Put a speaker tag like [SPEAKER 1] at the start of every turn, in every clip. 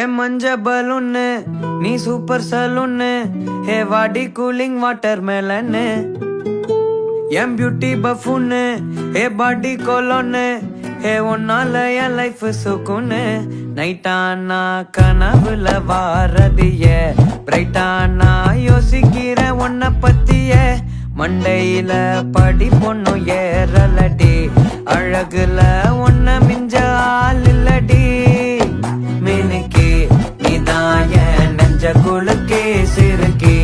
[SPEAKER 1] ஏ மஞ்ச பலூன்னு நீ சூப்பர் சலூன்னு ஹே வாடி கூலிங் வாட்டர் மேலன்னு என் பியூட்டி பஃபூன்னு ஹே பாடி கோலோன்னு ஹே ஒன்னால என் லைஃப் சுக்குன்னு நைட்டானா கனவுல வாரதிய பிரைட்டானா யோசிக்கிற உன்னை பத்திய மண்டையில படி பொண்ணு ஏறலடி அழகுல உன்ன மிஞ்ச ஆள் இல்லடி மினுக்கி நீதான் என் நெஞ்ச குலுக்கி சிறுக்கி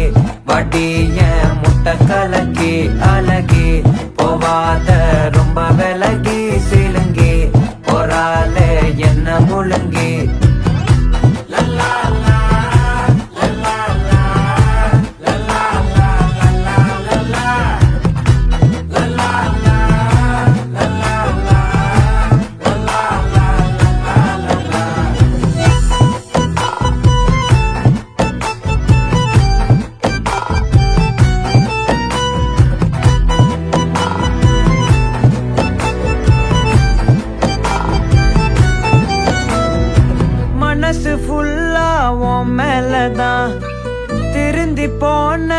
[SPEAKER 1] வடிய முட்டை கலக்கி அழகி போவாத ரொம்ப விலகி சிலுங்கி போறாலே என்ன முழுங்கி மனசு ஃபுல்லா உன் மேலதான் திருந்தி போன